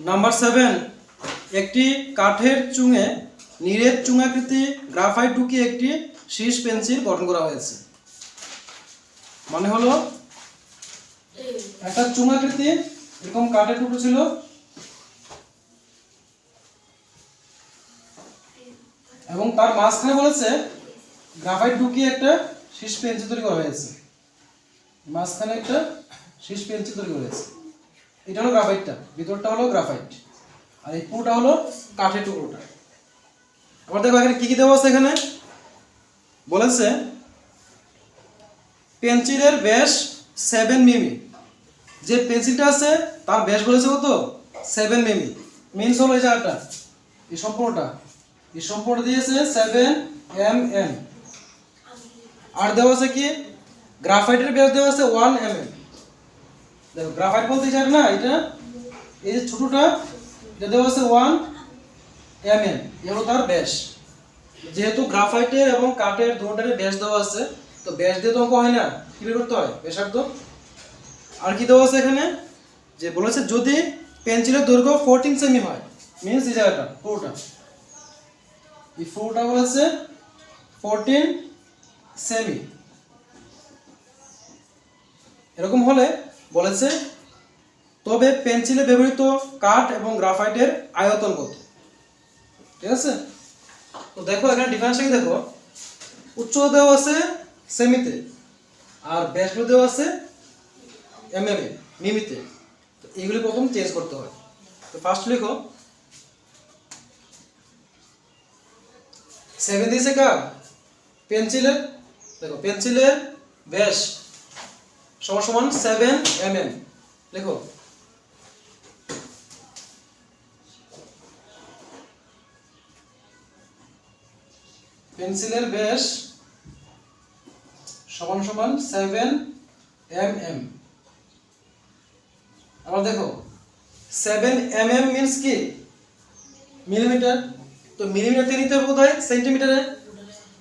Number 7, একটি কাঠের চুঙে নিরেট চুঙাকৃতি গ্রাফাইট ঢুকিয়ে একটি শীষ পেন্সিল গঠন করা হয়েছে। মানে হলো একটা চুঙাকৃতি এরকম কাঠের টুকরো ছিল, এবং তার মাঝখানে বলেছে গ্রাফাইট ঢুকিয়ে একটা শীষ পেন্সিল তৈরি করা হয়েছে। মাঝখানে একটা শীষ পেন্সিল তৈরি করা হয়েছে। এটা হলো গ্রাফাইটটা, ভিতরটা হলো গ্রাফাইট, আর এই পুরোটা হলো কাঠের টুকরোটা। আবার দেখো এখানে কি কি দেওয়া আছে। এখানে বলেছে পেন্সিলের ব্যাস 7 মিমি। যে পেন্সিলটা আছে তার ব্যাস বলেছে কত? 7 মিমি। মিনস হলো এই জায়গাটা, এই সম্পূর্ণটা দিয়েছে 7 mm। আর দেওয়া আছে কি গ্রাফাইটের ব্যাস দেওয়া আছে 1 mm। দেখো গ্রাফাইট বলতে চাই না, এটা এই যে ছোটটা এটা দেওয়া আছে 1 mm, এগুলো তার ব্যাস। যেহেতু গ্রাফাইটের এবং কাঠের দুটোটারই ব্যাস দেওয়া আছে, তো ব্যাস দিয়ে তো অঙ্ক হয় না, কি বের করতে হয়? ব্যাসার্ধ। আর কি দেওয়া আছে এখানে, যে বলেছে যদি পেন্সিলের দৈর্ঘ্য 14 সেমি হয়, মিনস এই জায়গাটা পুরোটা, এই পুরোটা বলেছে 14 সেমি। এরকম হলে বলেছে তবে পেন্সিলে ব্যবহৃত কাঠ এবং গ্রাফাইটের আয়তন কত। ঠিক আছে, তো দেখো এখানে ডিফারেন্সটা কি দেখো, উচ্চতা দেওয়া আছে সেমিতে আর ব্যাসগুলো দেওয়া আছে এমএমে, মিমিতে। তো এইগুলি প্রথম চেঞ্জ করতে হয়। তো ফার্স্ট লিখো 7 দিয়েছে কার? পেন্সিলের। দেখো পেন্সিলের ব্যাস সমান সমান 7 mm। লিখো পেন্সিলের ব্যাস সমান সমান 7 mm। আবার দেখো 7 mm মিন্স কি? মিলিমিটার। তো মিলিমিটার থেকে নিতে হবে কোথায়? সেন্টিমিটারে।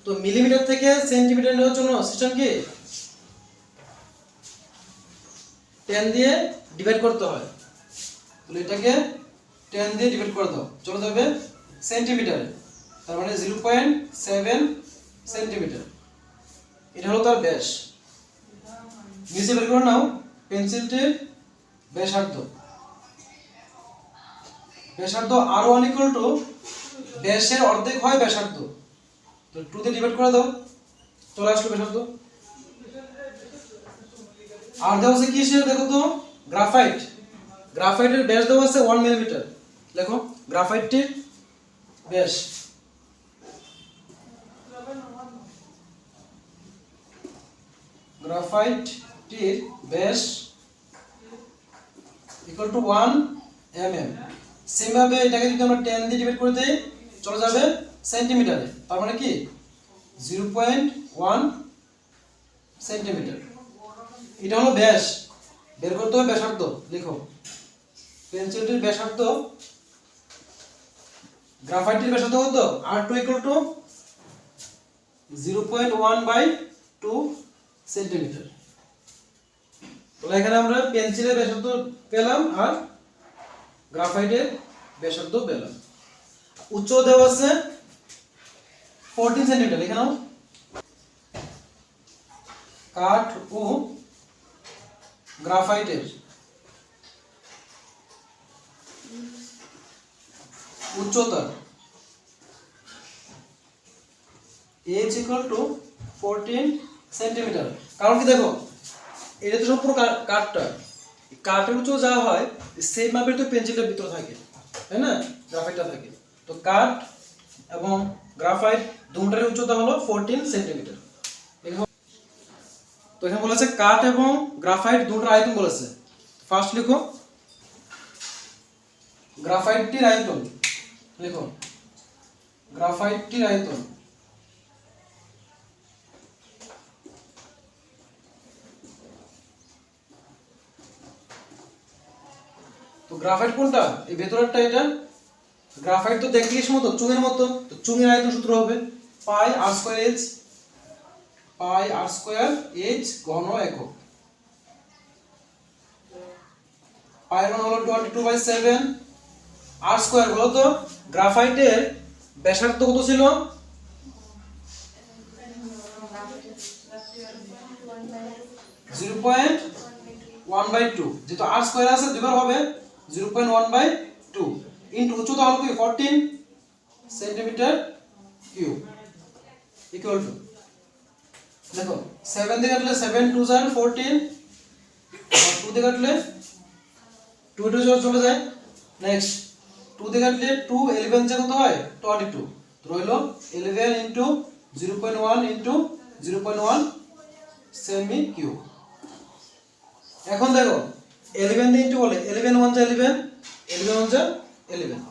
তো মিলিমিটার থেকে সেন্টিমিটার নেওয়ার জন্য সিস্টেম কি? 10 দিয়ে ডিভাইড করতে হয়। তাহলে এটাকে 10 দিয়ে ডিভাইড করে দাও, চলে যাবে সেন্টিমিটারে। তার মানে 0.7 সেন্টিমিটার। এটা হলো তার ব্যাস। নিচে বের করে নাও পেন্সিলটির ব্যাসার্ধ। ব্যাসার্ধ R1 = ব্যাসের অর্ধেক হয় ব্যাসার্ধ। তো 2 দিয়ে ডিভাইড করে দাও, চলে আসলো ব্যাসার্ধ। আর দেওয়া আছে কি সে দেখো তো, গ্রাফাইট। গ্রাফাইটের ব্যাস দেওয়া আছে 1 মিলিমিটার। দেখো গ্রাফাইটটির ব্যাস, গ্রাফাইটটির ব্যাস ইকুয়াল টু 1 mm। সেম ভাবে এটাকে যদি আমরা 10 দিয়ে ডিভাইড করে দেই, চলে যাবে সেন্টিমিটারে। তার মানে কি 0.1 সেন্টিমিটার। এটা হলো ব্যাস। বের করতে হবে ব্যাসার্ধ। লিখো পেন্সিলটির ব্যাসার্ধ, গ্রাফাইটের ব্যাসার্ধ কত? R2 = 0.1/2 centimetre. তাহলে এখানে আমরা পেন্সিলের ব্যাসার্ধ পেলাম আর গ্রাফাইটের ব্যাসার্ধ পেলাম। উচ্চতা দেওয়া আছে 14 সেন্টিমিটার। এখানে কাঠ ও গ্রাফাইটের উচ্চতা h = 14 সেন্টিমিটার। কারণ কি দেখো এটা তো সম্পূর্ণ কাঠটা, কাঠের উচ্চতা যা হয় সেই মাপের তো পেন্সিলটার ভিতরে থাকে, তাই না? গ্রাফাইটটা থাকে। তো কাঠ এবং গ্রাফাইট দুটোর উচ্চতা হলো 14 সেন্টিমিটার। তো এখানে বলেছে কাঠ এবং গ্রাফাইট দুটোর আয়তন বলেছে। ফার্স্ট লিখো গ্রাফাইটটির আয়তন। লিখো গ্রাফাইটটির আয়তন। তো গ্রাফাইট কোনটা? এই ভেতরেরটা। এটা গ্রাফাইট তো দেখতে কিসের মতো? চুঙের মতো। তো চুঙের আয়তন সূত্র হবে πr²h, πr²h ঘন একক। পায়ের মান হলো 22/7 আর স্কয়ার। বলো তো গ্রাফাইটের ব্যাসার্ধ কত ছিল? 0.1/2, যেহেতু আর স্কয়ার আছে দুইবার হবে 0.1/2 ইনটু উচ্চতা হলো কি 14 সেন্টিমিটার কিউব ইকুয়াল টু, দেখো 7 দিয়ে কাটলে 7 2 * 14 আর 2 দিয়ে কাটলে 2 2 চলে যায়। নেক্সট 2 দিয়ে কাটলে 2 11 যে কত হয় 22, তো রইলো 11 ইনটু 0.1 ইনটু 0.1 সেমি কিউব। এখন দেখো 11 দিয়ে ইনটু বলে 11 1 যা 11, 11 1 যা 11,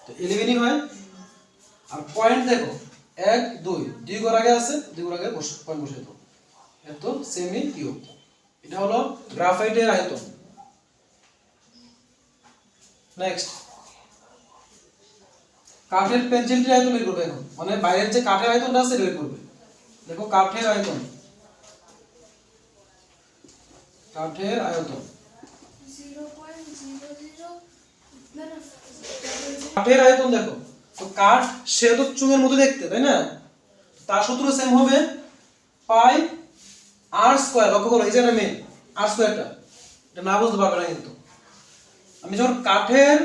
তো 11 ই হয়। আর পয়েন্ট দেখো 1 2 দুই ঘর আগে আছে, দুই ঘর আগে পয়েন্ট বসিয়ে দাও, এত সেমি কিউব। এটা হলো গ্রাফাইটের আয়তন। নেক্সট কাঠের পেন্সিলটির আয়তন বের করবে এখন, মানে বাইরের যে কাঠের আয়তনটা আছে বের করবে। দেখো কাঠের আয়তন, কাঠের আয়তন 0.00 কাঠের আয়তন দেখো, তো কাঠ সে তো চুঙের মতো দেখতে, তাই না? তার সূত্র সেম হবে পাই আর স্কয়ার। লক্ষ্য করো এই যে মেন আর স্কয়ারটা, এটা না বুঝতে পারবে না কিন্তু। আমি যখন কাঠের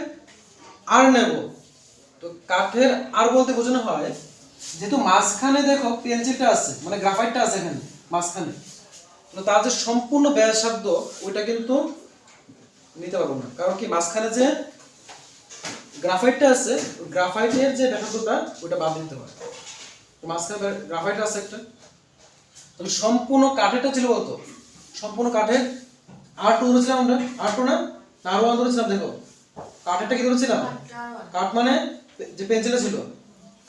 আর নেব, তো কাঠের আর বলতে বোঝানো হয় যেহেতু মাঝখানে দেখো পেন্সিলটা আছে, মানে গ্রাফাইটটা আছে এখানে মাঝখানে, তো তার যে সম্পূর্ণ ব্যাসার্ধ ওইটা কিন্তু নিতে পারবো না, কারণ কি মাঝখানে যে গ্রাফাইটটা আছে, গ্রাফাইটের যে ব্যাসার্ধটা ওটা বাদ দিতে হয়, তো মাঝখানে গ্রাফাইট আছে একটা। তাহলে সম্পূর্ণ কাঠেরটা ছিল কত? সম্পূর্ণ কাঠের R2 ধরেছিলাম আমরা, R2 না R1 ধরেছিলাম। দেখো কাঠেরটা কি ধরেছিলাম? কাঠ মানে যে পেন্সিলটা ছিল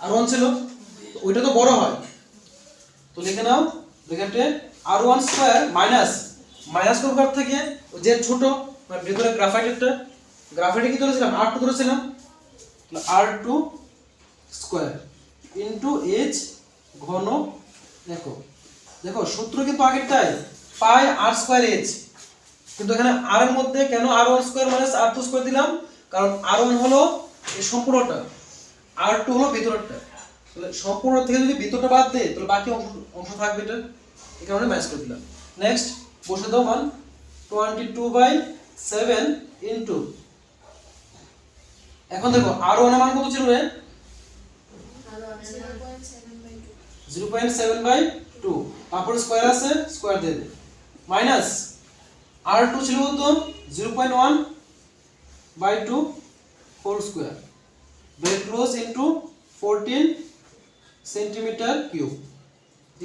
R1 ছিল, তো ওইটা তো বড় হয়, তো লিখে নাও ব্র্যাকেটে R1 স্কয়ার মাইনাস করব কাঠ থেকে যে ছোট মানে ভিতরে গ্রাফাইটেরটা, গ্রাফাইটে কি ধরেছিলাম R2 ধরেছিলাম, তাহলে R2 স্কয়ার ইনটু h ঘন একক। দেখো সূত্র কিন্তু আগেরটাই পাই আর স্কয়ার h, কিন্তু এখানে r এর মধ্যে কেন r1 square minus r2 square দিলাম? কারণ r1 হলো এই সম্পূর্ণটা, r2 হলো ভিতরটা, তাহলে সম্পূর্ণ থেকে যদি ভিতরটা বাদ দেই তাহলে বাকি অংশ থাকবে, এটা এই কারণে মাইনাস করে দিলাম। নেক্সট বসে দাও মান 22/7 ইনটু, এখন দেখো r1 এর মান কত ছিল রে? 0.7/2, তারপরে স্কয়ার আছে স্কয়ার দিয়ে দে, মাইনাস R2 ছিল কত 0.1/2 whole square bracket close into 14 centimetre cube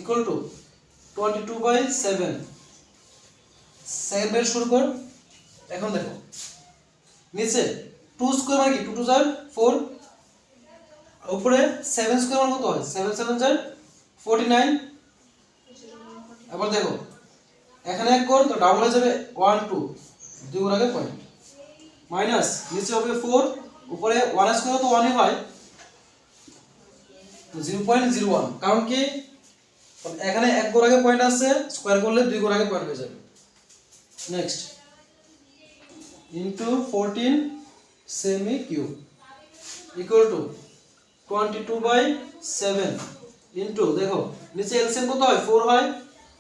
equal to 22/7। Second bracket শুরু কর। এখন দেখো নিচে 2 স্কয়ার মানে কি 2 2 4, উপরে 7 স্কয়ার মানে কত হয় 7 7 49। এবার দেখো এখানে এক কর, তো ডাবল হয়ে যাবে 1 2, দুই গুণ আগে পয়েন্ট, মাইনাস নিচে হবে 4, উপরে 1 স্কয়ার তো 1 ই হয়, তো 0.01, কারণ কি এখানে এক গুণ আগে পয়েন্ট আছে, স্কয়ার করলে দুই গুণ আগে পয়েন্ট হয়ে যাবে। Next into 14 semi cube equal to 22/7 into, দেখো নিচে এলসিএম কত হয় 4 হয়,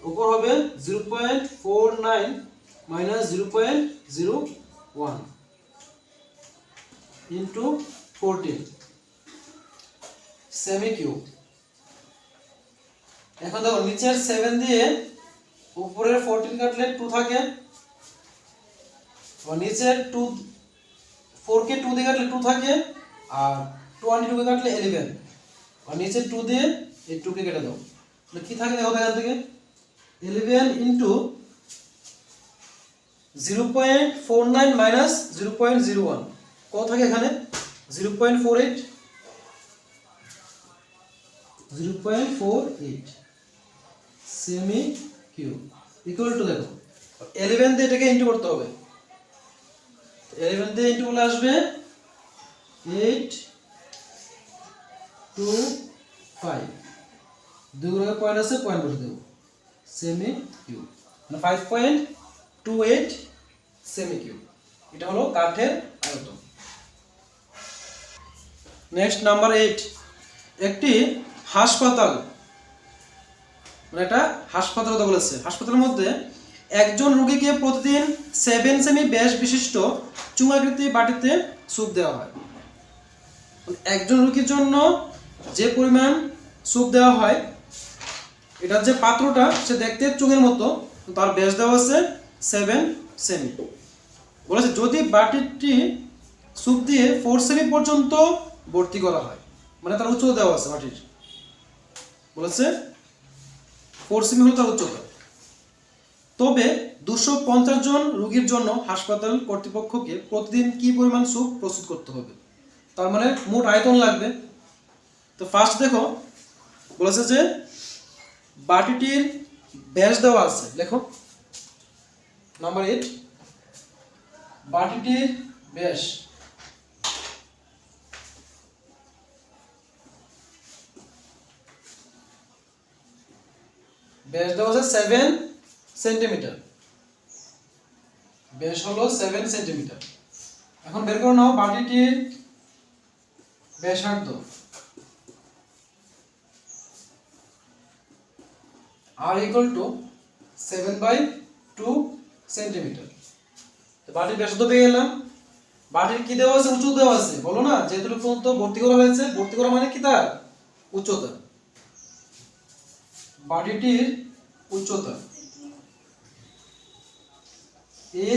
উপর হবে 0.49 মাইনাস 0.01 ইনটু 14 সেমি কিউব। এখন দেখো নিচের 7 দিয়ে উপরের 14 কাটলে 2 থাকে, আর নিচের 2 4 কে 2 দিয়ে কাটলে 2 থাকে, আর 22 কে কাটলে 11, আর নিচের 2 দিয়ে এই 2 কে কেটে দাও, তাহলে কি থাকে দেখো এখান থেকে 11 ইনটু 0.49 মাইনাস 0.01 কত থাকে এখানে 0.48 সেমি কিউব ইকুয়াল টু, দেখো 11 দিয়ে এটাকে ইনটু করতে হবে, 11 দিয়ে ইনটু করলে আসবে 825, দুই গুণ পয়েন্ট আছে পয়েন্ট বসে দেবো সেমি কিউব, মানে 5.28 সেমি কিউব এটা হলো কাঠের আয়তন। নেক্সট নাম্বার 8, একটি হাসপাতাল, মানে একটা হাসপাতাল কথা বলেছে। হাসপাতালের মধ্যে একজন রোগীকে প্রতিদিন 7 সেমি ব্যাস বিশিষ্ট চুঙাকৃতি বাটিতে স্যুপ দেওয়া হয়। একজন রোগীর জন্য যে পরিমাণ স্যুপ দেওয়া হয়, এটার যে পাত্রটা সে দেখতে চুঙের মতো, তার ব্যাস দেওয়া আছে 7 সেমি। বলেছে যদি বাটিটি স্যুপ দিয়ে 4 সেমি পর্যন্ত ভর্তি করা হয়, মানে তার উচ্চতা দেওয়া আছে বাটির, বলেছে 4 সেমি হলো তার উচ্চতা, তবে 250 জন রোগীর জন্য হাসপাতাল কর্তৃপক্ষকে প্রতিদিন কি পরিমাণ স্যুপ প্রস্তুত করতে হবে, তার মানে মোট আয়তন লাগবে। তো ফার্স্ট দেখো বলেছে যে বাটিটির ব্যাস দেওয়া আছে, লেখো নাম্বার 8, বাটিটির ব্যাস দেওয়া আছে 7 সেন্টিমিটার, ব্যাস হলো 7 সেন্টিমিটার। এখন বের করে নাও বাটিটির ব্যাসার্ধ, r equal to 7/2 সেন্টিমিটার। তো বাটির ব্যাসার্ধ পেয়ে গেলাম। বাটির কি দেওয়া আছে? উচ্চতা দেওয়া আছে, বলো না যেহেতু পর্যন্ত ভর্তি করা হয়েছে, ভর্তি করা মানে কি তার উচ্চতা, বাটিটির উচ্চতা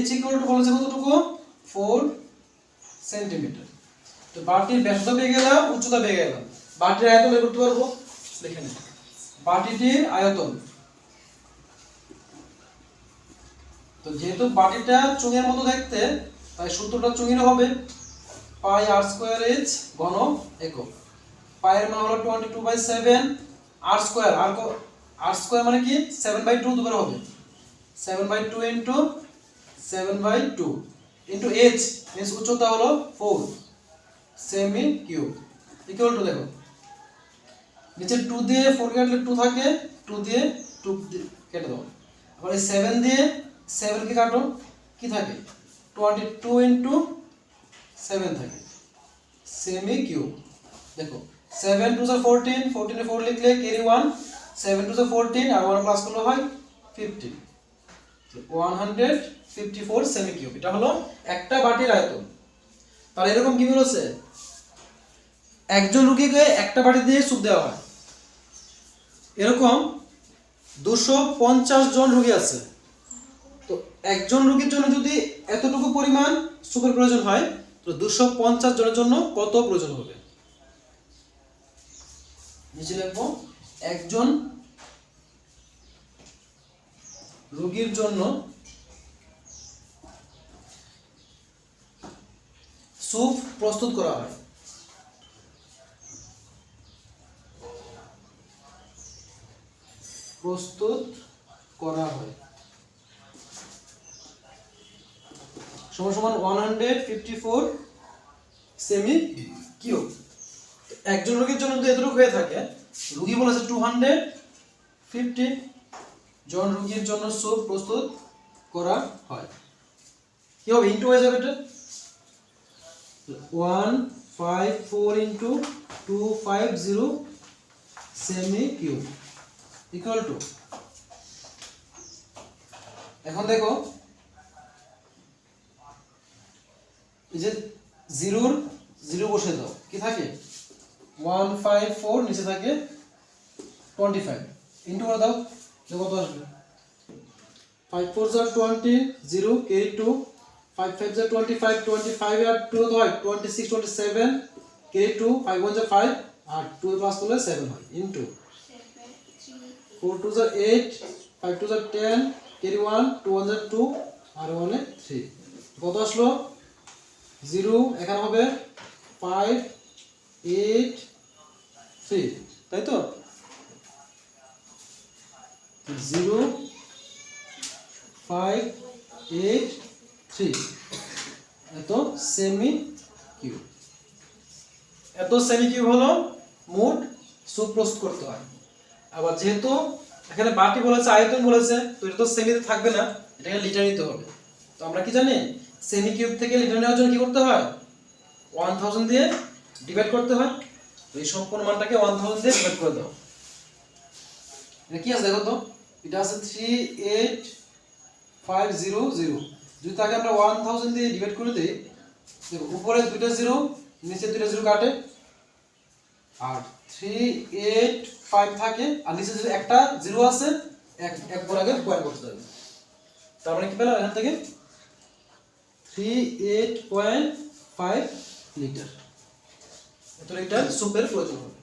h equal to বলেছে কতটুকু? 4 সেন্টিমিটার। তো বাটির ব্যাসার্ধ পেয়ে গেলাম, উচ্চতা পেয়ে গেলাম, বাটির আয়তন বের করতে পারবো, লিখে নিই বাটিটির আয়তন। তো যেহেতু বাটিটা চুঙের মতো দেখতে, তাই সূত্রটা চুঙের হবে, পাই r স্কয়ার h ঘন একক। পাই এর মান হলো 22/7, r স্কয়ার, r স্কয়ার মানে কি 7/2 দুবার হবে, 7/2 ইনটু 7/2 ইনটু h মিন্স উচ্চতা হলো 4 সেমি কিউব ইকুয়াল টু, দেখো নিচে 2 দিয়ে 4 কাটলে 2 থাকে, 2 দিয়ে 2 কেটে দাও, আবার এই 7 দিয়ে 7 কে কাটো, কি থাকে 22 ইনটু 7 থাকে সেমি কিউব। দেখো 7 2 are 14, 14 এ 4 লিখলে ক্যারি 1, 7 2 are 14 আর 1 প্লাস করলে হয় 15, 154 সেমি কিউব। এটা হলো একটা বাটির আয়তন। তাহলে এরকম কি বলেছে, একজন রোগীকে একটা বাটি দিয়ে স্যুপ দেওয়া হয়, এরকম 250 জন রোগী আছে। তো একজন রোগীর জন্য যদি এতটুকু পরিমাণ স্যুপের প্রয়োজন হয়, তো 250 জনের জন্য কত প্রয়োজন হবে? নিচে লিখবো একজন রোগীর জন্য স্যুপ প্রস্তুত করা হয়, সমান সমান 154 সেমি কিউব। একজন রোগীর জন্য যদি এতটুকু হয়ে থাকে, রোগী বলেছে 250 জন রোগীর জন্য স্যুপ প্রস্তুত করা হয়, কি হবে ইনটু হয়ে যাবে, এটা 154 into 250 semi cube equal two, এখন দেখো এই যে জিরোর জিরো বসে দাও, কি থাকে 154, নিচে থাকে 25 ইনটু করে দাও, কত আসবে 5 4 are 20, 0 carry 2, 5 5 are 25, 25 আর 2 হয় 26 27 carry 2, 5 1 are 5 আর 2 প্লাস করলে 7 হয় into 4 2 are 8, 5 2 are 10 carry 1, 2 1 are 2 আর 1 এ 3, কত আসলো 0, এখানে হবে 5 8 3, তাই তো 0 5 8 3, এত সেমি কিউব। এত সেমি কিউব হলো মোট স্যুপ প্রস্তুত করতে হয়। আবার যেহেতু এখানে বাটি বলেছে, আয়তন বলেছে, তো এটা তো সেমিতে থাকবে না, এটাকে লিটার নিতে হবে। তো আমরা কি জানি সেমি কিউব থেকে লিটার নেওয়ার জন্য কি করতে হয় 1000 দিয়ে ডিভাইড করতে হয়। তো এই সম্পূর্ণ মানটাকে 1000 দিয়ে ডিভাইড করে দাও। এটা কি আছে দেখো তো, এটা আছে 38500। যদি তাকে আমরা 1000 দিয়ে ডিভাইড করে দিই, দেখো উপরে দুটো জিরো নিচে দুটো জিরো কাটে, আর 385 থাকে, আর নিচে যদি একটা জিরো আছে এক পর আগে পয়েন্ট করতে হবে। তার মানে কি পেলাম এখান থেকে 38.5 লিটার। এত লিটার সুপের প্রয়োজন হবে।